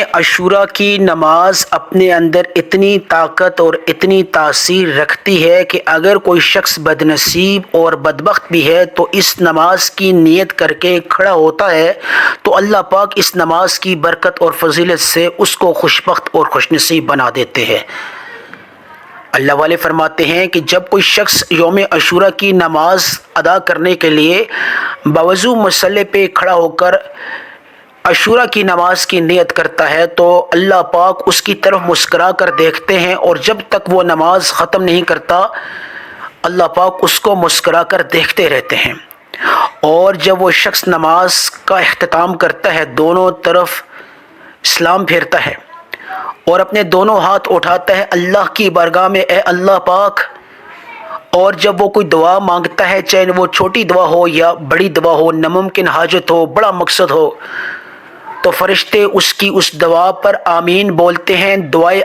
عاشورہ کی نماز اپنے اندر اتنی طاقت اور اتنی تاثیر رکھتی ہے کہ اگر کوئی شخص بدنصیب اور بدبخت بھی ہے تو اس نماز کی نیت کر کے کھڑا ہوتا ہے تو اللہ پاک اس نماز کی برکت اور فضیلت سے اس کو خوشبخت اور خوش نصیب بنا دیتے ہیں۔ اللہ والے فرماتے ہیں کہ جب کوئی شخص یوم عاشورہ کی نماز ادا کرنے کے لیے باوضو مصلی پہ کھڑا ہو کر عاشورہ کی نماز کی نیت کرتا ہے تو اللہ پاک اس کی طرف مسکرا کر دیکھتے ہیں، اور جب تک وہ نماز ختم نہیں کرتا اللہ پاک اس کو مسکرا کر دیکھتے رہتے ہیں۔ اور جب وہ شخص نماز کا اختتام کرتا ہے، دونوں طرف سلام پھیرتا ہے اور اپنے دونوں ہاتھ اٹھاتا ہے اللہ کی بارگاہ میں، اے اللہ پاک، اور جب وہ کوئی دعا مانگتا ہے، چاہے وہ چھوٹی دعا ہو یا بڑی دعا ہو، ناممکن حاجت ہو، بڑا مقصد ہو، تو فرشتے اس کی اس دعا پر آمین بولتے ہیں۔ دعائے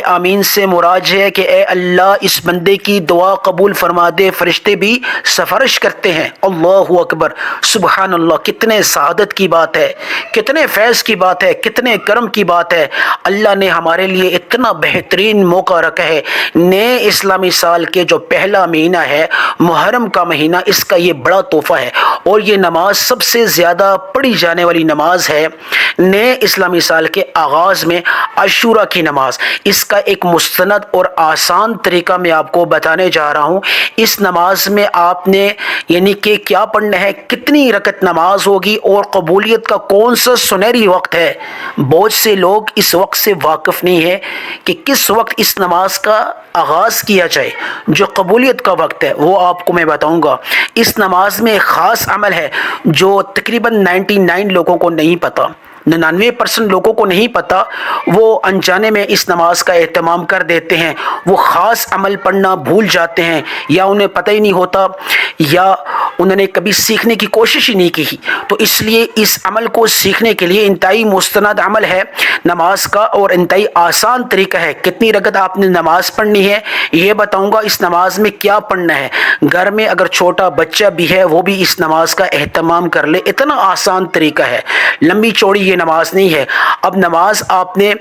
آمین سے مراد ہے کہ اے اللہ اس بندے کی دعا قبول فرما دے۔ فرشتے بھی سفارش کرتے ہیں۔ اللہ اکبر، سبحان اللہ، کتنے سعادت کی بات ہے، کتنے فیض کی بات ہے، کتنے کرم کی بات ہے۔ اللہ نے ہمارے لیے اتنا بہترین موقع رکھا ہے۔ نئے اسلامی سال کے جو پہلا مہینہ ہے، محرم کا مہینہ، اس کا یہ بڑا تحفہ ہے، اور یہ نماز سب سے زیادہ پڑھی جانے والی نماز ہے نئے اسلامی سال کے آغاز میں، عاشورہ کی نماز۔ اس کا ایک مستند اور آسان طریقہ میں آپ کو بتانے جا رہا ہوں۔ اس نماز میں آپ نے یعنی کہ کیا پڑھنا ہے، کتنی رکعت نماز ہوگی، اور قبولیت کا کون سا سنہری وقت ہے۔ بہت سے لوگ اس وقت سے واقف نہیں ہے کہ کس وقت اس نماز کا آغاز کیا جائے جو قبولیت کا وقت ہے، وہ آپ کو میں بتاؤں گا۔ اس نماز میں ایک خاص عمل ہے جو تقریباً 99 لوگوں کو نہیں پتہ، 99% لوگوں کو نہیں پتہ، وہ انجانے میں اس نماز کا اہتمام کر دیتے ہیں۔ وہ خاص عمل پڑھنا بھول جاتے ہیں، یا انہیں پتہ ہی نہیں ہوتا، یا انہوں نے کبھی سیکھنے کی کوشش ہی نہیں کی۔ تو اس لیے اس عمل کو سیکھنے کے لیے انتہائی مستند عمل ہے نماز کا، اور انتہائی آسان طریقہ ہے۔ کتنی رکعت آپ نے نماز پڑھنی ہے یہ بتاؤں گا۔ اس نماز میں کیا پڑھنا ہے، گھر میں اگر چھوٹا بچہ بھی ہے وہ بھی اس نماز کا اہتمام کر لے، اتنا آسان طریقہ ہے، لمبی چوڑی یہ نماز نہیں ہے۔ اب نماز آپ نے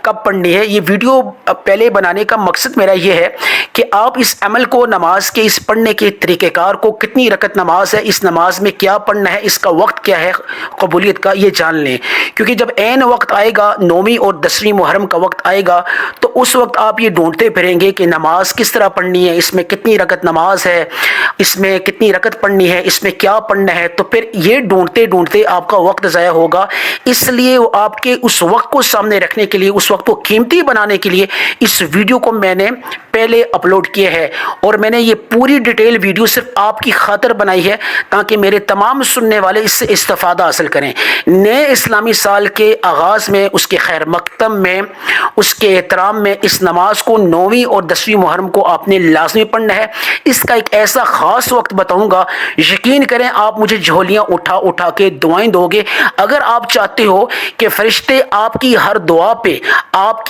کب پڑھنی ہے، یہ ویڈیو پہلے بنانے کا مقصد میرا یہ ہے کہ آپ اس عمل کو، نماز کے اس پڑھنے کے طریقہ کار کو، کتنی رکعت نماز ہے، اس نماز میں کیا پڑھنا ہے، اس کا وقت کیا ہے قبولیت کا، یہ جان لیں۔ کیونکہ جب عین وقت آئے گا، 9ویں اور 10ویں محرم کا وقت آئے گا، تو اس وقت آپ یہ ڈھونڈتے پھریں گے کہ نماز کس طرح پڑھنی ہے، اس میں کتنی رکعت نماز ہے، اس میں کتنی رکعت پڑھنی ہے، اس میں کیا پڑھنا ہے، تو پھر یہ ڈھونڈتے ڈھونڈتے آپ کا وقت ضائع ہوگا۔ اس لیے وہ آپ کے اس وقت کو سامنے رکھنے کے لیے، اس وقت کو قیمتی بنانے کے لیے اس ویڈیو کو میں نے پہلے اپلوڈ کیا ہے، اور میں نے یہ پوری ڈیٹیل ویڈیو صرف آپ کی خاطر بنائی ہے تاکہ میرے تمام سننے والے اس سے استفادہ حاصل کریں۔ نئے اسلامی سال کے آغاز میں، اس کے خیر مقدم میں، اس کے احترام میں، اس نماز کو 9ویں اور 10ویں محرم کو آپ نے لازمی پڑھنا ہے۔ اس کا ایک ایسا خاص وقت بتاؤں گا، یقین کریں آپ مجھے جھولیاں اٹھا اٹھا کے دعائیں دو گے۔ اگر آپ چاہتے ہو کہ فرشتے آپ کی ہر دعا پہ، آپ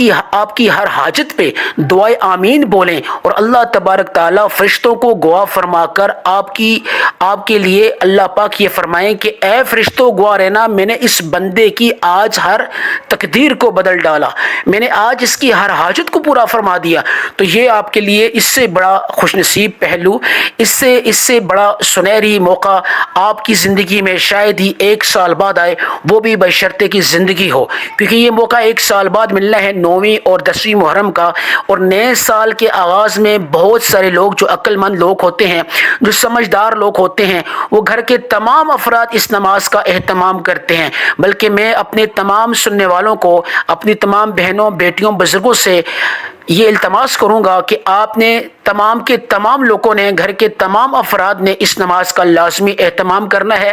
کی ہر حاجت پہ دعائے آمین بولیں، اور اللہ تبارک تعالیٰ فرشتوں کو گواہ فرما کر آپ کے لیے اللہ پاک یہ فرمائیں کہ اے فرشتوں گواہ رہنا، میں نے اس بندے کی آج ہر تقدیر کو بدل ڈالا، میں نے آج اس کی ہر حاجت کو پورا فرما دیا، تو یہ آپ کے لیے اس سے بڑا خوش نصیب پہلو، اس سے بڑا سنہری موقع آپ کی زندگی میں شاید ہی 1 سال بعد آئے، وہ بھی بشرطے کی زندگی ہو، کیونکہ یہ موقع 1 سال بعد ملنا ہے 9ویں اور 10ویں محرم کا۔ اور نئے سال کے آغاز میں بہت سارے لوگ جو عقل مند لوگ ہوتے ہیں، جو سمجھدار لوگ ہوتے ہیں، وہ گھر کے تمام افراد اس نماز کا اہتمام کرتے ہیں، بلکہ میں اپنے تمام سننے والوں کو، اپنی تمام بہنوں، بیٹیوں، بزرگوں سے یہ التماس کروں گا کہ آپ نے تمام کے تمام لوگوں نے، گھر کے تمام افراد نے اس نماز کا لازمی اہتمام کرنا ہے۔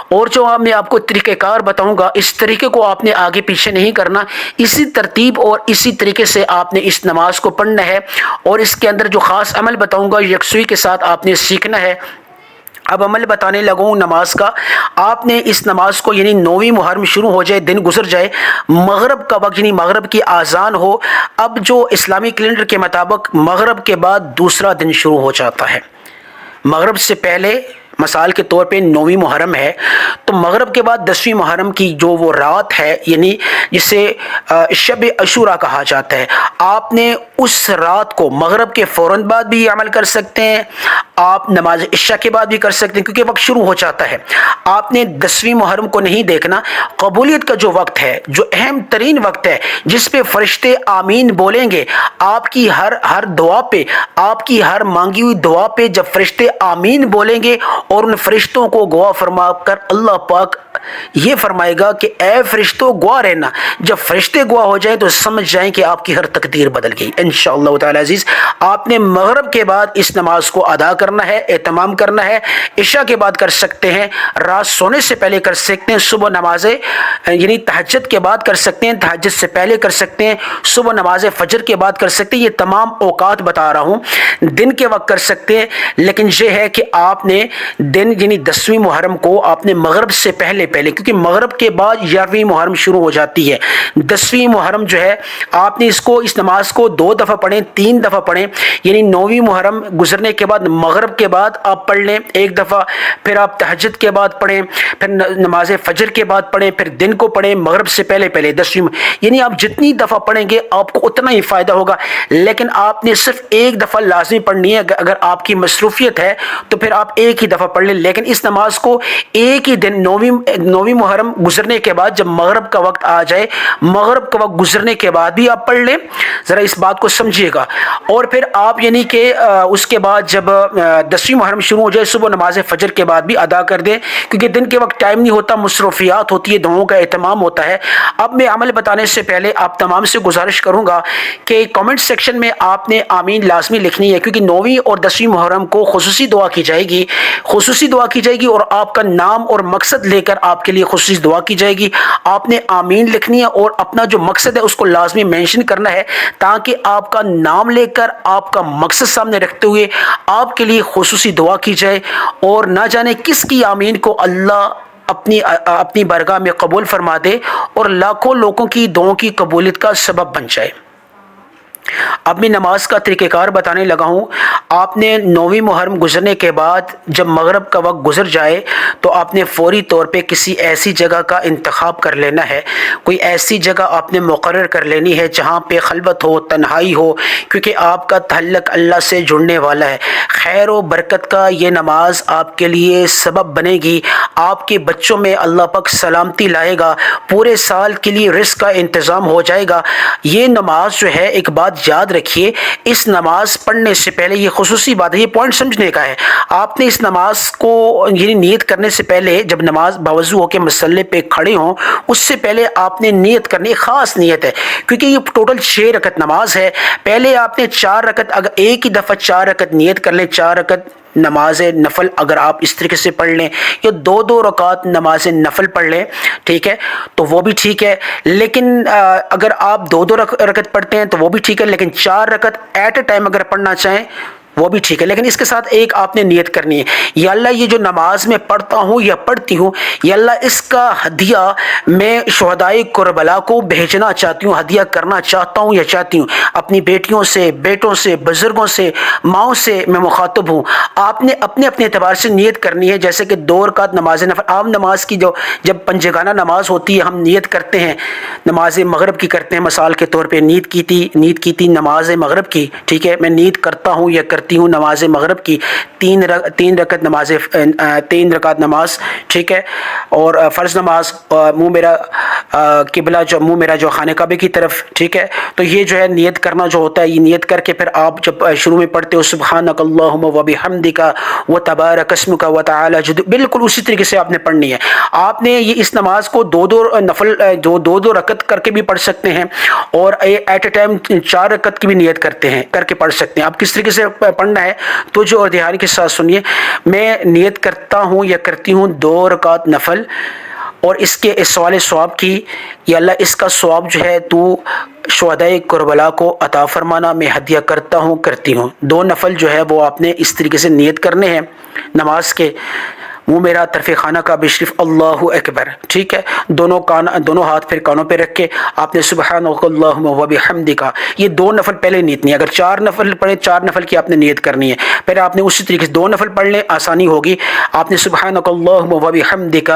اور جو میں آپ کو طریقہ کار بتاؤں گا، اس طریقے کو آپ نے آگے پیچھے نہیں کرنا، اسی ترتیب اور اسی طریقے سے آپ نے اس نماز کو پڑھنا ہے، اور اس کے اندر جو خاص عمل بتاؤں گا یکسوئی کے ساتھ آپ نے سیکھنا ہے۔ اب عمل بتانے لگوں نماز کا۔ آپ نے اس نماز کو، یعنی 9ویں محرم شروع ہو جائے، دن گزر جائے، مغرب کا وقت یعنی مغرب کی آذان ہو، اب جو اسلامی کیلنڈر کے مطابق مغرب کے بعد دوسرا دن شروع ہو جاتا ہے۔ مغرب سے پہلے مثال کے طور پہ 9ویں محرم ہے تو مغرب کے بعد 10ویں محرم کی جو وہ رات ہے، یعنی جسے شب عاشوراء کہا جاتا ہے، آپ نے اس رات کو مغرب کے فوراً بعد بھی عمل کر سکتے ہیں، آپ نماز عشاء کے بعد بھی کر سکتے ہیں کیونکہ وقت شروع ہو جاتا ہے۔ آپ نے 10ویں محرم کو نہیں دیکھنا، قبولیت کا جو وقت ہے، جو اہم ترین وقت ہے جس پہ فرشتے آمین بولیں گے، آپ کی ہر دعا پہ، آپ کی ہر مانگی ہوئی دعا پہ جب فرشتے آمین بولیں گے اور ان فرشتوں کو گواہ فرما کر اللہ پاک یہ فرمائے گا کہ اے فرشتوں گواہ رہنا، جب فرشتے گواہ ہو جائیں تو سمجھ جائیں کہ آپ کی ہر تقدیر بدل گئی انشاءاللہ تعالی عزیز۔ آپ نے مغرب کے بعد اس نماز کو ادا کرنا ہے، اہتمام کرنا ہے، عشاء کے بعد کر سکتے ہیں، رات سونے سے پہلے کر سکتے ہیں، صبح نماز یعنی تہجد کے بعد کر سکتے ہیں، تہجد سے پہلے کر سکتے ہیں، صبح نماز فجر کے بعد کر سکتے ہیں، یہ تمام اوقات بتا رہا ہوں، دن کے وقت کر سکتے ہیں، لیکن یہ ہے کہ آپ نے دن یعنی 10ویں محرم کو آپ نے مغرب سے پہلے کیونکہ مغرب کے بعد 11ویں محرم شروع ہو جاتی ہے، 10ویں محرم جو ہے آپ نے اس نماز کو 2 دفعہ پڑھیں، 3 دفعہ پڑھیں، یعنی 9ویں محرم گزرنے کے بعد مغرب کے بعد آپ پڑھ لیں 1 دفعہ، پھر آپ تہجد کے بعد پڑھیں، پھر نماز فجر کے بعد پڑھیں، پھر دن کو پڑھیں مغرب سے پہلے 10ویں، یعنی آپ جتنی دفعہ پڑھیں گے آپ کو اتنا ہی فائدہ ہوگا، لیکن آپ نے صرف 1 دفعہ لازمی پڑھنی ہے، اگر آپ کی مصروفیت ہے تو پھر آپ 1 ہی دفعہ پڑھ لیں، لیکن اس نماز کو ایک ہی دن 9ویں محرم گزرنے کے بعد جب مغرب کا وقت آ جائے، مغرب کا وقت گزرنے کے بعد بھی آپ پڑھ لیں، ذرا اس بات کو سمجھیے گا، اور پھر آپ یعنی کہ اس کے بعد جب 10ویں محرم شروع ہو جائے صبح نماز فجر کے بعد بھی ادا کر دیں، کیونکہ دن کے وقت ٹائم نہیں ہوتا، مصروفیات ہوتی ہے، دعاؤں کا اہتمام ہوتا ہے۔ اب میں عمل بتانے سے پہلے آپ تمام سے گزارش کروں گا کہ کامنٹ سیکشن میں آپ نے آمین لازمی لکھنی ہے، کیونکہ 9ویں اور 10ویں محرم کو خصوصی دعا کی جائے گی، اور آپ کا نام اور مقصد لے کر آپ کے لیے خصوصی دعا کی جائے گی، آپ نے آمین لکھنی ہے اور اپنا جو مقصد ہے اس کو لازمی مینشن کرنا ہے، تاکہ آپ کا نام لے کر آپ کا مقصد سامنے رکھتے ہوئے آپ کے لیے خصوصی دعا کی جائے، اور نہ جانے کس کی آمین کو اللہ اپنی بارگاہ میں قبول فرما دے اور لاکھوں لوگوں کی دعاؤں کی قبولیت کا سبب بن جائے۔ اب میں نماز کا طریقہ کار بتانے لگا ہوں۔ آپ نے 9ویں محرم گزرنے کے بعد جب مغرب کا وقت گزر جائے تو آپ نے فوری طور پہ کسی ایسی جگہ کا انتخاب کر لینا ہے، کوئی ایسی جگہ آپ نے مقرر کر لینی ہے جہاں پہ خلوت ہو، تنہائی ہو، کیونکہ آپ کا تعلق اللہ سے جڑنے والا ہے۔ خیر و برکت کا یہ نماز آپ کے لیے سبب بنے گی، آپ کے بچوں میں اللہ پاک سلامتی لائے گا، پورے سال کے لیے رزق کا انتظام ہو جائے گا۔ یہ نماز جو ہے، ایک بات یاد رکھیے، اس نماز پڑھنے سے پہلے، یہ خصوصی بات ہے، یہ پوائنٹ سمجھنے کا ہے، آپ نے اس نماز کو یعنی نیت کرنے سے پہلے جب نماز باوضو ہو کے مصلی پہ کھڑے ہوں اس سے پہلے آپ نے نیت کرنی، خاص نیت ہے، کیونکہ یہ ٹوٹل 6 رکعت نماز ہے۔ پہلے آپ نے 4 رکعت، اگر ایک ہی دفعہ 4 رکعت نیت کر لیں، 4 رکعت نماز نفل اگر آپ اس طریقے سے پڑھ لیں، یا 2 رکعت نماز نفل پڑھ لیں، ٹھیک ہے، تو وہ بھی ٹھیک ہے، لیکن اگر آپ 2 رکعت پڑھتے ہیں تو وہ بھی ٹھیک ہے، لیکن 4 رکعت ایٹ اے ٹائم اگر پڑھنا چاہیں وہ بھی ٹھیک ہے، لیکن اس کے ساتھ ایک آپ نے نیت کرنی ہے، یا اللہ یہ جو نماز میں پڑھتا ہوں یا پڑھتی ہوں، یا اللہ اس کا ہدیہ میں شہدائے کربلا کو بھیجنا چاہتی ہوں، ہدیہ کرنا چاہتا ہوں یا چاہتی ہوں، اپنی بیٹیوں سے، بیٹوں سے، بزرگوں سے، ماؤں سے میں مخاطب ہوں۔ آپ نے اپنے اعتبار سے نیت کرنی ہے، جیسے کہ 2 رکعت نماز نفل، عام نماز کی جب پنجگانہ نماز ہوتی ہے ہم نیت کرتے ہیں، نماز مغرب کی کرتے ہیں، مثال کے طور پہ نیت کی تھی نماز مغرب کی، ٹھیک ہے، میں نیت کرتا ہوں یا کرتی ہوں نماز مغرب کی 3 رکعت نماز، ٹھیک ہے، اور فرض نماز، منہ میرا قبلہ منہ میرا جو خانہ کعبے کی طرف، ٹھیک ہے، تو یہ جو ہے نیت کرنا جو ہوتا ہے، یہ نیت کر کے پھر آپ جب شروع میں پڑھتے ہو سبحانک اللہم و بحمدک و تبارک اسمک و تعالی جدک، بالکل اسی طریقے سے آپ نے پڑھنی ہے۔ آپ نے یہ اس نماز کو 2 نفل 2 رکعت کر کے بھی پڑھ سکتے ہیں، اور ایٹ اے ٹائم 4 رکعت کی بھی نیت کر کے پڑھ سکتے ہیں۔ آپ کس طریقے سے پڑھنا ہے تو جو اور دھیان کے ساتھ سنیے، میں نیت کرتا ہوں یا کرتی ہوں 2 رکعت نفل، اور اس کے سوال ثواب کی، یا اللہ اس کا ثواب جو ہے تو شہدائے کربلا کو عطا فرمانا، میں ہدیہ کرتا ہوں، کرتی ہوں۔ 2 نفل جو ہے وہ آپ نے اس طریقے سے نیت کرنے ہیں نماز کے، منہ میرا طرف خانہ کعبہ شریف، اللہ اکبر، ٹھیک ہے، دونوں ہاتھ پھر کانوں پہ رکھ کے آپ نے سبحانک اللہم و بحمدک، یہ 2 نفل پہلے نیت نہیں، اگر 4 نفل پڑھے 4 نفل کی آپ نے نیت کرنی ہے، پھر آپ نے اسی طریقے سے 2 نفل پڑھ لیں، آسانی ہوگی، آپ نے سبحانک اللہم و بحمدک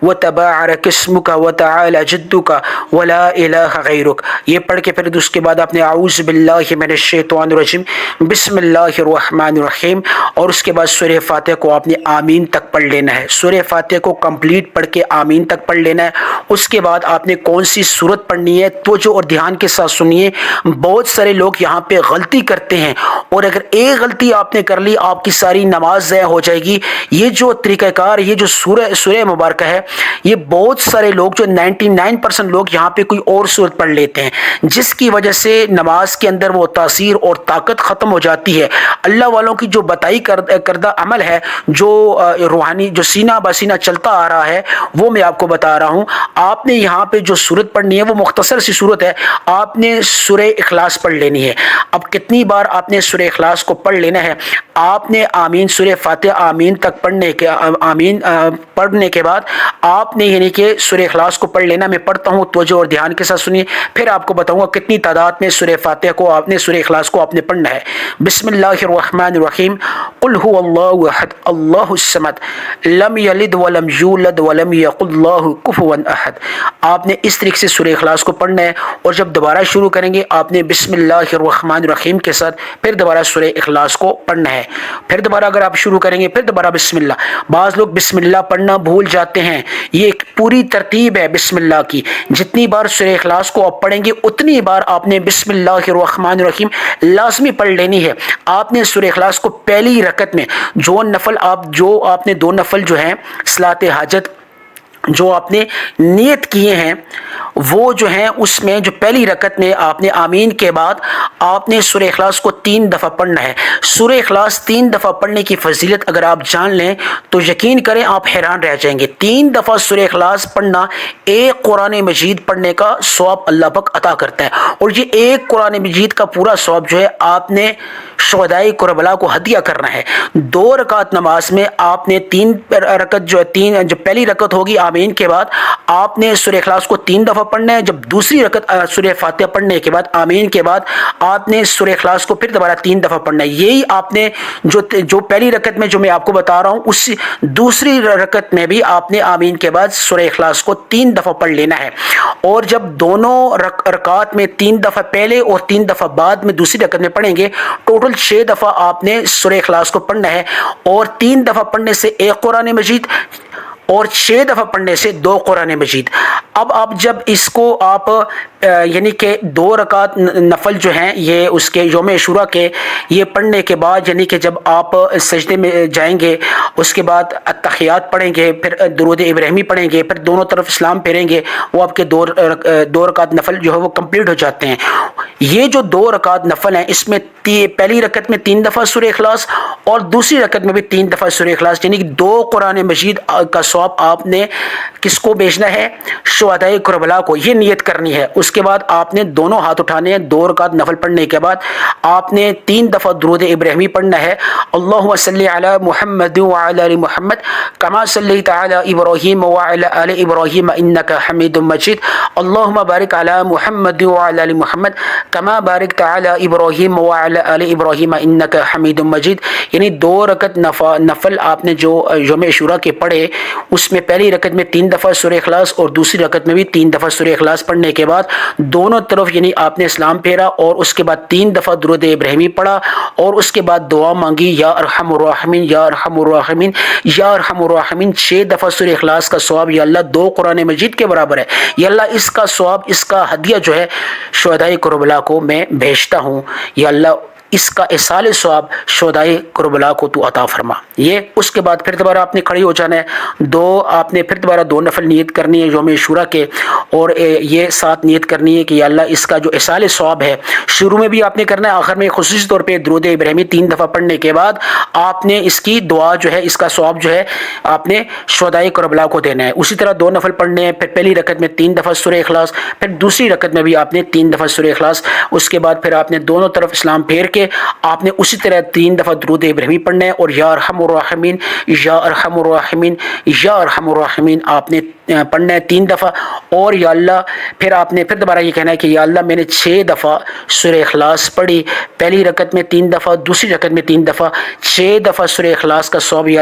وتبارک اسمک وتعالی جدک ولا الہ غیرک، یہ پڑھ کے پھر اس کے بعد آپ نے اعوذ باللہ من الشیطان الرجیم بسم اللہ الرحمن الرحیم، اور اس کے بعد سورہ فاتحہ کو آپ نے آمین تک پڑھ لینا ہے، سورہ فاتحہ کو کمپلیٹ پڑھ کے آمین تک پڑھ لینا ہے۔ اس کے بعد آپ نے کون سی سورت پڑھنی ہے توجہ اور دھیان کے ساتھ سنیے، بہت سارے لوگ یہاں پہ غلطی کرتے ہیں، اور اگر ایک غلطی آپ نے کر لی آپ کی ساری نماز ضائع ہو جائے گی۔ یہ جو طریقہ کار، یہ جو سورہ مبارکہ ہے، یہ بہت سارے لوگ جو 99% لوگ یہاں پہ کوئی اور سورت پڑھ لیتے ہیں، جس کی وجہ سے نماز کے اندر وہ تاثیر اور طاقت ختم ہو جاتی ہے۔ اللہ والوں کی جو بتائی کردہ عمل ہے، جو روحانی جو سینہ بسینہ چلتا آ رہا ہے، وہ میں آپ کو بتا رہا ہوں۔ آپ نے یہاں پہ جو سورت پڑھنی ہے وہ مختصر سی سورت ہے، آپ نے سورہ اخلاص پڑھ لینی ہے۔ اب کتنی بار آپ نے سورہ اخلاص کو پڑھ لینا ہے؟ آپ نے آمین، سورہ فاتحہ آمین تک پڑھنے کے بعد آپ نے یعنی کہ سورہ اخلاص کو پڑھ لینا۔ میں پڑھتا ہوں، توجہ اور دھیان کے ساتھ سنیے، پھر آپ کو بتاؤں گا کتنی تعداد میں سورہ فاتحہ کو آپ نے، سورہ اخلاص کو آپ نے پڑھنا ہے۔ بسم اللہ الرحمن الرحیم، قل هو اللہ احد اللہ الصمد لم یلد ولم یولد ولم یکن له کفوا احد۔ آپ نے اس طریقے سے سورہ اخلاص کو پڑھنا ہے، اور جب دوبارہ شروع کریں گے آپ نے بسم اللہ الرحمن الرحیم کے ساتھ پھر دوبارہ سورہ اخلاص کو پڑھنا ہے، پھر دوبارہ اگر آپ شروع کریں گے پھر دوبارہ بسم اللہ۔ بعض لوگ بسم اللہ پڑھنا بھول جاتے ہیں، یہ ایک پوری ترتیب ہے بسم اللہ کی، جتنی بار سورہ اخلاص کو آپ پڑھیں گے اتنی بار آپ نے بسم اللہ الرحمن الرحیم لازمی پڑھ لینی ہے۔ آپ نے سورہ اخلاص کو پہلی رکعت میں جو آپ نے 2 نفل جو ہیں صلاۃ حاجت جو آپ نے نیت کیے ہیں، وہ جو ہیں اس میں جو پہلی رکعت میں آپ نے آمین کے بعد آپ نے سورہ اخلاص کو 3 دفعہ پڑھنا ہے۔ سورہ اخلاص 3 دفعہ پڑھنے کی فضیلت اگر آپ جان لیں تو یقین کریں آپ حیران رہ جائیں گے۔ 3 دفعہ سورہ اخلاص پڑھنا ایک قرآن مجید پڑھنے کا ثواب اللہ پاک عطا کرتا ہے، اور یہ ایک قرآن مجید کا پورا ثواب جو ہے آپ نے شہدائے کربلا کو ہدیہ کرنا ہے۔ 2 رکعت نماز میں آپ نے 3 رکعت جو پہلی رکعت ہوگی آمین کے بعد آپ نے سورہ اخلاص کو 3 دفعہ پڑھنا ہے، جب دوسری رکعت سورہ فاتحہ پڑھنے کے بعد آمین کے بعد آپ نے سورہ اخلاص کو پھر دوبارہ 3 دفعہ پڑھنا ہے۔ یہی آپ نے جو پہلی رکعت میں جو میں آپ کو بتا رہا ہوں، اس دوسری رکعت میں بھی آپ نے آمین کے بعد سورہ اخلاص کو 3 دفعہ پڑھ لینا ہے، اور جب دونوں رکعات میں 3 دفعہ پہلے اور 3 دفعہ بعد میں دوسری رکعت میں پڑھیں گے، ٹوٹل 6 دفعہ آپ نے سورہ اخلاص کو پڑھنا ہے، اور 3 دفعہ پڑھنے سے ایک قرآن مجید اور 6 دفعہ پڑھنے سے 2 قرآن مجید۔ اب آپ جب اس کو آپ یعنی کہ 2 رکعت نفل جو ہیں یہ اس کے یوم عاشوراء کے یہ پڑھنے کے بعد، یعنی کہ جب آپ سجدے میں جائیں گے اس کے بعد اتحیات پڑھیں گے، پھر درود ابراہیمی پڑھیں گے، پھر دونوں طرف اسلام پھیریں گے، وہ آپ کے 2 رکعت نفل جو ہے وہ کمپلیٹ ہو جاتے ہیں۔ یہ جو 2 رکعت نفل ہیں اس میں پہلی رکعت میں 3 دفعہ سورہ اخلاص اور دوسری رکعت میں بھی 3 دفعہ سورہ اخلاص، یعنی کہ 2 قرآن مجید کا ثواب آپ نے کس کو بھیجنا ہے؟ شہدائے کربلا کو، یہ نیت کرنی ہے۔ اس کے بعد آپ نے دونوں ہاتھ اٹھانے ہیں، 2 رکعت نفل پڑھنے کے بعد آپ نے 3 دفعہ درود ابراہیمی پڑھنا ہے، اللہم صلی علی محمد وعلی آل محمد کما صلیت علی ابراہیم وعلی آل ابراہیم انک حمید مجید، اللہم بارک علی محمد وعلی آل محمد کما بارکت علی ابراہیم وعلی آل ابراہیم انک حمید مجید۔ یعنی 2 رکعت نفل آپ نے جو یوم عاشوراء کے پڑھے اس میں پہلی رکعت میں 3 دفعہ سورہ اخلاص اور دوسری رکعت میں بھی 3 دفعہ سورہ اخلاص پڑھنے کے بعد دونوں طرف یعنی آپ نے اسلام پھیرا، اور اس کے بعد 3 دفعہ درود ابراہیمی پڑھا، اور اس کے بعد دعا مانگی یا ارحم الراحمین یا ارحم الراحمین یا ارحم الراحمین۔ 6 دفعہ سورہ اخلاص کا ثواب یا اللہ 2 قرآن مجید کے برابر ہے، یا اللہ اس کا ثواب، اس کا ہدیہ جو ہے شہدائے کربلا کو میں بھیجتا ہوں، یا اللہ اس کا ایصال ثواب شہدائے کربلا کو تو عطا فرما۔ یہ اس کے بعد پھر دوبارہ آپ نے کھڑی ہو جانا ہے، آپ نے پھر دوبارہ 2 نفل نیت کرنی ہے یوم عاشوراء کے، اور یہ ساتھ نیت کرنی ہے کہ یا اللہ اس کا جو ایصال ثواب ہے شروع میں بھی آپ نے کرنا ہے، آخر میں خصوصی طور پہ درود ابراہیمی 3 دفعہ پڑھنے کے بعد آپ نے اس کی دعا جو ہے، اس کا ثواب جو ہے آپ نے شہدائے کربلا کو دینا ہے۔ اسی طرح 2 نفل پڑھنے ہیں، پھر پہلی رکعت میں 3 دفعہ سورہ اخلاص، پھر دوسری رکعت میں بھی آپ نے 3 دفعہ سورہ اخلاص، اس کے بعد پھر آپ نے دونوں طرف اسلام پھیر کے لیے آپ نے اسی طرح 3 دفعہ درود ابراہیمی پڑھنا ہے، اور یا ارحم الراحمین یا ارحم الراحمین یا ارحم الراحمین آپ نے پڑھنا ہے 3 دفعہ، اور یا اللہ پھر آپ نے پھر دوبارہ یہ کہنا ہے کہ یا اللہ میں نے 6 دفعہ سورہ اخلاص پڑھی، پہلی رکعت میں 3 دفعہ، دوسری رکعت میں 3 دفعہ، 6 دفعہ سورہ اخلاص کا ثواب یا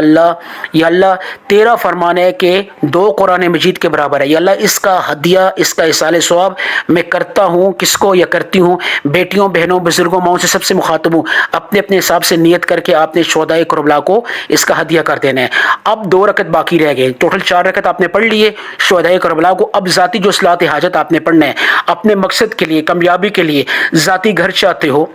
اللہ تیرا فرمان ہے کہ 2 قرآن مجید کے برابر ہے، یا اللہ اس کا ہدیہ، اس کا ایصال ثواب میں کرتا ہوں، کس کو یا کرتی ہوں، بیٹیوں بہنوں بزرگوں ماؤں سے سب سے مخاطب ہوں، اپنے اپنے حساب سے نیت کر کے آپ نے شہدائے کربلا کو اس کا ہدیہ کر دینا ہے۔ اب 2 رکعت باقی رہ گئے، ٹوٹل 4 رکعت آپ نے پڑھ لیے شہدائے کربلا کو۔ اب ذاتی جو صلاۃ حاجت آپ نے پڑھنا ہے اپنے مقصد کے لیے، کامیابی کے لیے، ذاتی گھر چاہتے ہو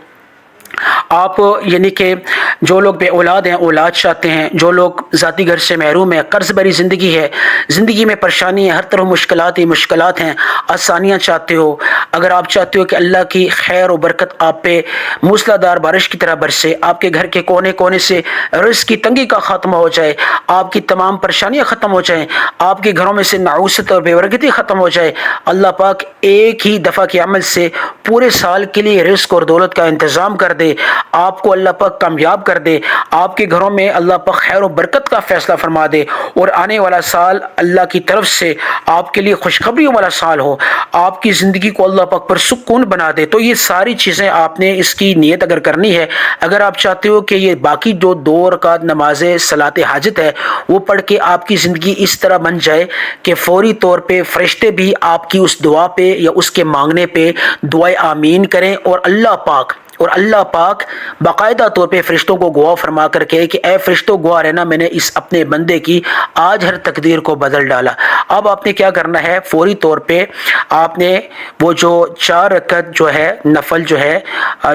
آپ، یعنی کہ جو لوگ بے اولاد ہیں اولاد چاہتے ہیں، جو لوگ ذاتی گھر سے محروم ہیں، قرض بری زندگی ہے، زندگی میں پریشانی ہے، ہر طرح مشکلات ہیں، آسانیاں چاہتے ہو، اگر آپ چاہتے ہو کہ اللہ کی خیر و برکت آپ پہ موسلا دھار بارش کی طرح برسے، آپ کے گھر کے کونے کونے سے رزق کی تنگی کا خاتمہ ہو جائے، آپ کی تمام پریشانیاں ختم ہو جائیں، آپ کے گھروں میں سے نعوست اور بے برکتی ختم ہو جائے، اللہ پاک ایک ہی دفعہ کے عمل سے پورے سال کے لیے رزق اور دولت کا انتظام کر دے، آپ کو اللہ پاک کامیاب کر دے، آپ کے گھروں میں اللہ پاک خیر و برکت کا فیصلہ فرما دے، اور آنے والا سال اللہ کی طرف سے آپ کے لیے خوشخبریوں والا سال ہو، آپ کی زندگی کو اللہ پاک پر سکون بنا دے۔ تو یہ ساری چیزیں آپ نے اس کی نیت اگر کرنی ہے، اگر آپ چاہتے ہو کہ یہ باقی جو 2 رکعت نماز صلاۃ حاجت ہے وہ پڑھ کے آپ کی زندگی اس طرح بن جائے کہ فوری طور پہ فرشتے بھی آپ کی اس دعا پہ یا اس کے مانگنے پہ دعائے آمین کریں، اور اللہ پاک باقاعدہ طور پہ فرشتوں کو گواہ فرما کر کے کہ اے فرشتوں گواہ رہنا، میں نے اس اپنے بندے کی آج ہر تقدیر کو بدل ڈالا۔ اب آپ نے کیا کرنا ہے، فوری طور پہ آپ نے وہ جو 4 رکعت جو ہے نفل جو ہے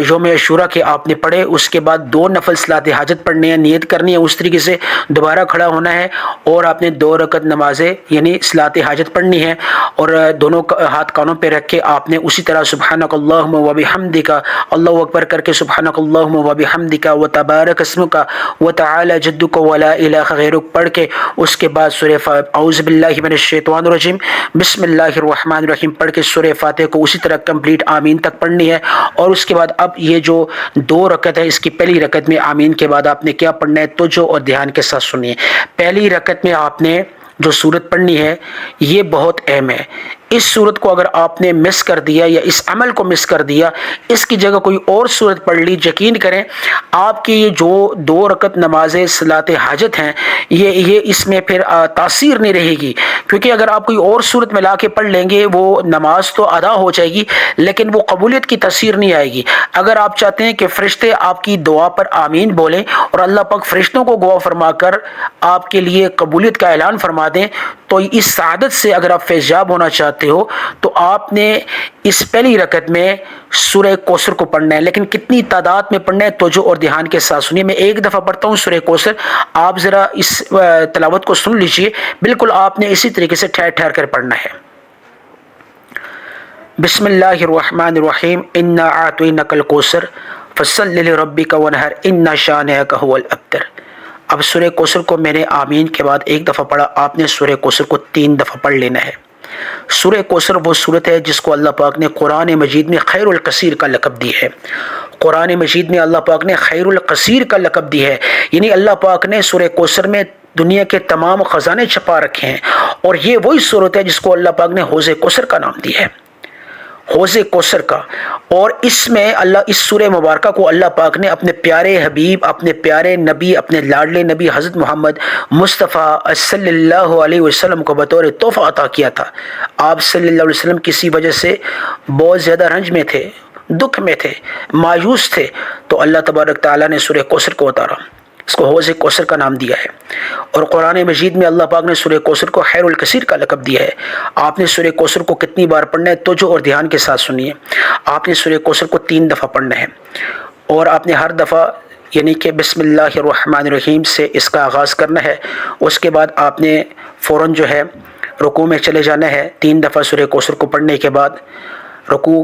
یوم عاشورہ کے آپ نے پڑھے، اس کے بعد 2 نفل صلاۃ حاجت پڑھنے ہیں، نیت کرنی ہے، اس طریقے سے دوبارہ کھڑا ہونا ہے، اور آپ نے 2 رکعت نمازیں یعنی صلاۃ حاجت پڑھنی ہے، اور دونوں ہاتھ کانوں پہ رکھ کے آپ نے اسی طرح سبحانک اللہم و بحمدک، اللہ اکبر کر کے سبحانک اللہم و بحمدک و تبارک اسمک و تعالی جدک ولا الہ غیرک پڑھ کے اس کے بعد سورہ اعوذ باللہ من الشیطان الرجیم بسم اللہ الرحمن الرحیم پڑھ کے سورہ فاتحہ کو اسی طرح کمپلیٹ آمین تک پڑھنی ہے، اور اس کے بعد اب یہ جو 2 رکعت ہے اس کی پہلی رکعت میں آمین کے بعد آپ نے کیا پڑھنا ہے، توجہ اور دھیان کے ساتھ سنیے۔ پہلی رکعت میں آپ نے جو سورت پڑھنی ہے یہ بہت اہم ہے، اس سورت کو اگر آپ نے مس کر دیا یا اس عمل کو مس کر دیا، اس کی جگہ کوئی اور سورت پڑھ لی، یقین کریں آپ کی یہ جو 2 رکعت نماز صلاۃ حاجت ہیں یہ اس میں پھر تاثیر نہیں رہے گی، کیونکہ اگر آپ کوئی اور سورت ملا کے پڑھ لیں گے وہ نماز تو ادا ہو جائے گی لیکن وہ قبولیت کی تاثیر نہیں آئے گی۔ اگر آپ چاہتے ہیں کہ فرشتے آپ کی دعا پر آمین بولیں اور اللہ پاک فرشتوں کو گواہ فرما کر آپ کے لیے قبولیت کا اعلان فرما دیں، تو اس سعادت سے اگر آپ فیضیاب ہونا چاہتے ہو تو آپ نے اس پہلی رکعت میں سورہ کوثر کو پڑھنا ہے، لیکن کتنی تعداد میں پڑھنا ہے توجہ اور دھیان کے ساتھ سنیے۔ میں ایک دفعہ پڑھتا ہوں سورہ کوثر، آپ ذرا اس تلاوت کو سن لیجئے، بالکل آپ نے اسی طریقے سے ٹھہر ٹھہر کر پڑھنا ہے۔ بسم اللہ الرحمن الرحیم انا اعطینک الکوثر فصل لربک وانحر ان شانئک هو الابتر۔ اب سورہ کوثر کو میں نے آمین کے بعد 1 دفعہ پڑھا، آپ نے سورہ کوثر کو 3 دفعہ پڑھ لینا ہے۔ سورہ کوثر وہ سورت ہے جس کو اللہ پاک نے قرآن مجید میں خیر القصیر کا لقب دی ہے، قرآن مجید میں اللہ پاک نے خیر القصیر کا لقب دی ہے، یعنی اللہ پاک نے سورہ کوثر میں دنیا کے تمام خزانے چھپا رکھے ہیں، اور یہ وہی سورت ہے جس کو اللہ پاک نے حوض کوثر کا نام دیا ہے، حوض کوثر کا۔ اور اس میں اس سورہ مبارکہ کو اللہ پاک نے اپنے پیارے حبیب، اپنے پیارے نبی، اپنے لاڈلے نبی حضرت محمد مصطفیٰ صلی اللہ علیہ وسلم کو بطور تحفہ عطا کیا تھا۔ آپ صلی اللہ علیہ وسلم کسی وجہ سے بہت زیادہ رنج میں تھے، دکھ میں تھے، مایوس تھے، تو اللہ تبارک تعالیٰ نے سورہ کوثر کو اتارا، اس کو حوض کوثر کا نام دیا ہے، اور قرآن مجید میں اللہ پاک نے سورہ کوثر کو خیر الکثیر کا لقب دیا ہے۔ آپ نے سورہ کوثر کو کتنی بار پڑھنا ہے توجہ اور دھیان کے ساتھ سنیے۔ آپ نے سورہ کوثر کو 3 دفعہ پڑھنا ہے، اور آپ نے ہر دفعہ یعنی کہ بسم اللہ الرحمن الرحیم سے اس کا آغاز کرنا ہے، اس کے بعد آپ نے فوراً جو ہے رکوع میں چلے جانا ہے 3 دفعہ سورہ کوثر کو پڑھنے کے بعد رکوع،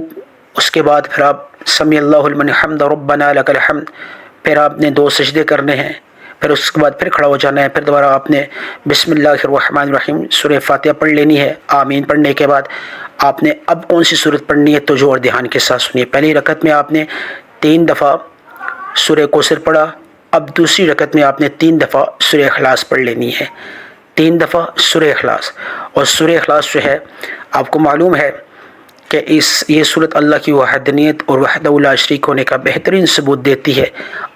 اس کے بعد پھر آپ سمی اللہ لمن حمد ربنا لک الحمد، پھر آپ نے 2 سجدے کرنے ہیں، پھر اس کے بعد پھر کھڑا ہو جانا ہے، پھر دوبارہ آپ نے بسم اللہ الرحمن الرحیم سورہ فاتحہ پڑھ لینی ہے۔ آمین پڑھنے کے بعد آپ نے اب کون سی سورت پڑھنی ہے توجہ اور دھیان کے ساتھ سنیے۔ پہلی رکعت میں آپ نے 3 دفعہ سورہ کوثر پڑھا، اب دوسری رکعت میں آپ نے 3 دفعہ سورہ اخلاص پڑھ لینی ہے، 3 دفعہ سورہ اخلاص۔ اور سورہ اخلاص جو ہے آپ کو معلوم ہے کہ یہ صورت اللہ کی وحدانیت اور وحدہ لا شریک ہونے کا بہترین ثبوت دیتی ہے،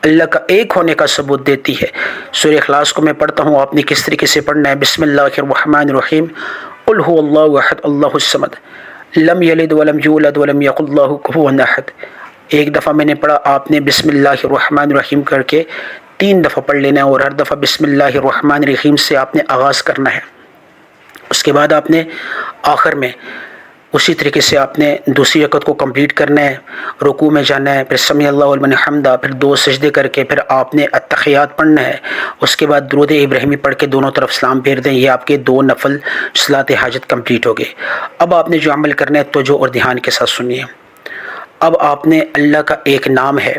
اللہ کا ایک ہونے کا ثبوت دیتی ہے۔ سورہ اخلاص کو میں پڑھتا ہوں، آپ نے کس طریقے سے پڑھنا ہے۔ بسم اللہ الرحمن الرحیم، قل هو اللہ احد اللہ الصمد لم یلد ولم یولد ولم یکن له کفوا احد۔ ایک دفعہ میں نے پڑھا، آپ نے بسم اللہ الرحمن الرحیم کر کے 3 دفعہ پڑھ لینا ہے، اور ہر دفعہ بسم اللہ الرحمن الرحیم سے آپ نے آغاز کرنا ہے۔ اس کے بعد آپ نے آخر میں اسی طریقے سے آپ نے دوسری رکعت کو کمپلیٹ کرنا ہے، رکوع میں جانا ہے، پھر سمیع اللہ لمن حمدہ، پھر 2 سجدے کر کے پھر آپ نے التحیات پڑھنا ہے۔ اس کے بعد درود ابراہیمی پڑھ کے دونوں طرف سلام پھیر دیں۔ یہ آپ کے 2 نفل صلاۃ حاجت کمپلیٹ ہو گئے۔ اب آپ نے جو عمل کرنا ہے توجہ اور دھیان کے ساتھ سنیے۔ اب آپ نے اللہ کا ایک نام ہے،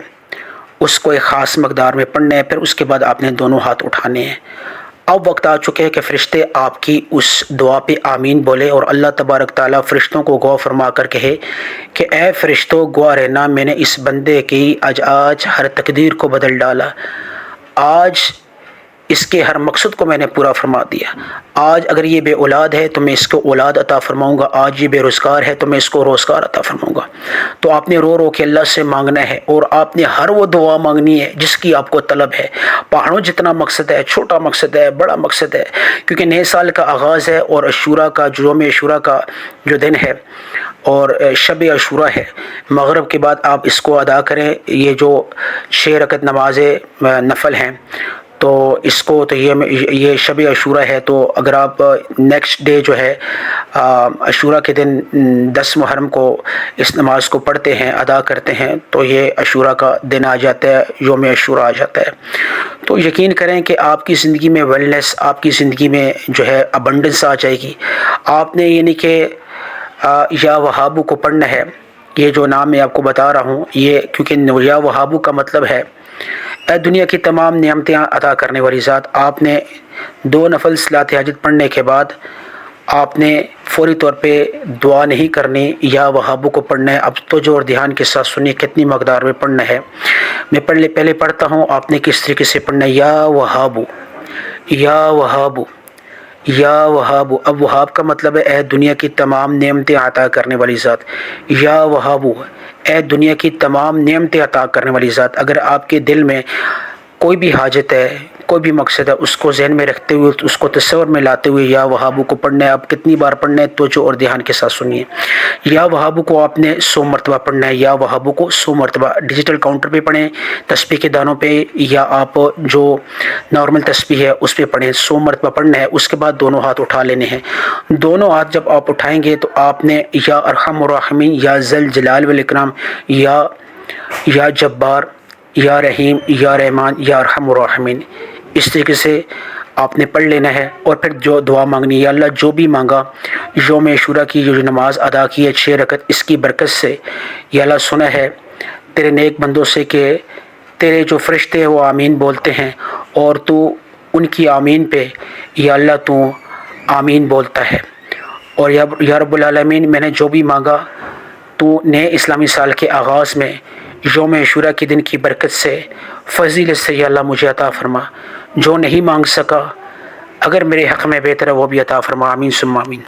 اس کو ایک خاص مقدار میں پڑھنا ہے، پھر اس کے بعد آپ نے دونوں ہاتھ اٹھانے ہیں۔ اب وقت آ چکے ہیں کہ فرشتے آپ کی اس دعا پہ آمین بولے، اور اللہ تبارک تعالیٰ فرشتوں کو گواہ فرما کر کہے کہ اے فرشتوں گواہ رہنا، میں نے اس بندے کی آج ہر تقدیر کو بدل ڈالا، آج اس کے ہر مقصد کو میں نے پورا فرما دیا۔ آج اگر یہ بے اولاد ہے تو میں اس کو اولاد عطا فرماؤں گا، آج یہ بے روزگار ہے تو میں اس کو روزگار عطا فرماؤں گا۔ تو آپ نے رو رو کے اللہ سے مانگنا ہے، اور آپ نے ہر وہ دعا مانگنی ہے جس کی آپ کو طلب ہے۔ پہاڑوں جتنا مقصد ہے، چھوٹا مقصد ہے، بڑا مقصد ہے، کیونکہ نئے سال کا آغاز ہے، اور عاشوراء کا یوم عاشوراء کا جو دن ہے اور شب عاشوراء ہے، مغرب کے بعد آپ اس کو ادا کریں۔ یہ جو 6 رکعت نماز نفل ہیں تو اس کو تو یہ شب عاشوراء ہے، تو اگر آپ نیکسٹ ڈے جو ہے عاشوراء کے دن 10 محرم کو اس نماز کو پڑھتے ہیں، ادا کرتے ہیں، تو یہ عاشوراء کا دن آ جاتا ہے، یوم عاشوراء آ جاتا ہے۔ تو یقین کریں کہ آپ کی زندگی میں ویلنس، آپ کی زندگی میں جو ہے ابنڈنس آ جائے گی۔ آپ نے یعنی کہ یا وہابو کو پڑھنا ہے، یہ جو نام میں آپ کو بتا رہا ہوں، یہ کیونکہ یا وہابو کا مطلب ہے اے دنیا کی تمام نعمتیں عطا کرنے والی ذات۔ آپ نے 2 نفل صلاۃ حاجت پڑھنے کے بعد آپ نے فوری طور پہ دعا نہیں کرنی، یا وہابو کو پڑھنا ہے۔ اب توجہ اور دھیان کے ساتھ سنیے کتنی مقدار میں پڑھنا ہے۔ میں پہلے پڑھتا ہوں، آپ نے کس طریقے سے پڑھنا ہے۔ یا وہابو، یا وہابو، یا وہابو۔ اب وہاب کا مطلب ہے اے دنیا کی تمام نعمتیں عطا کرنے والی ذات۔ یا وہابو، اے دنیا کی تمام نعمتیں عطا کرنے والی ذات۔ اگر آپ کے دل میں کوئی بھی حاجت ہے، کوئی بھی مقصد ہے، اس کو ذہن میں رکھتے ہوئے، اس کو تصور میں لاتے ہوئے یا وہابو کو پڑھنا ہے۔ اب کتنی بار پڑھنا ہے توجہ اور دھیان کے ساتھ سنیے۔ یا وہابو کو آپ نے 100 مرتبہ پڑھنا ہے، یا وہابو کو 100 مرتبہ ڈیجیٹل کاؤنٹر پہ پڑھیں، تسبیح کے دانوں پہ، یا آپ جو نارمل تسبیح ہے اس پہ پڑھیں، 100 مرتبہ پڑھنا ہے۔ اس کے بعد دونوں ہاتھ اٹھا لینے ہیں۔ دونوں ہاتھ جب آپ اٹھائیں گے تو آپ نے یا ارحم الراحمین، یا ذل جلال والاکرام، یا جبار، یا رحیم، یا رحمان، یا ارحم الراحمین، اس طریقے سے آپ نے پڑھ لینا ہے۔ اور پھر جو دعا مانگنی ہے، یا اللہ جو بھی مانگا یوم عاشوراء کی جو نماز ادا کی ہے 6 رکعت، اس کی برکت سے، یا اللہ سنا ہے تیرے نیک بندوں سے کہ تیرے جو فرشتے ہیں وہ آمین بولتے ہیں، اور تو ان کی آمین پہ یا اللہ تو آمین بولتا ہے۔ اور یا رب العالمین، میں نے جو بھی مانگا تو نئے اسلامی سال کے آغاز میں یوم عاشوراء کے دن کی برکت سے، فضیلت سے یا اللہ مجھے عطا فرما۔ جو نہیں مانگ سکا اگر میرے حق میں بہتر ہے وہ بھی عطا فرما، آمین ثم آمین۔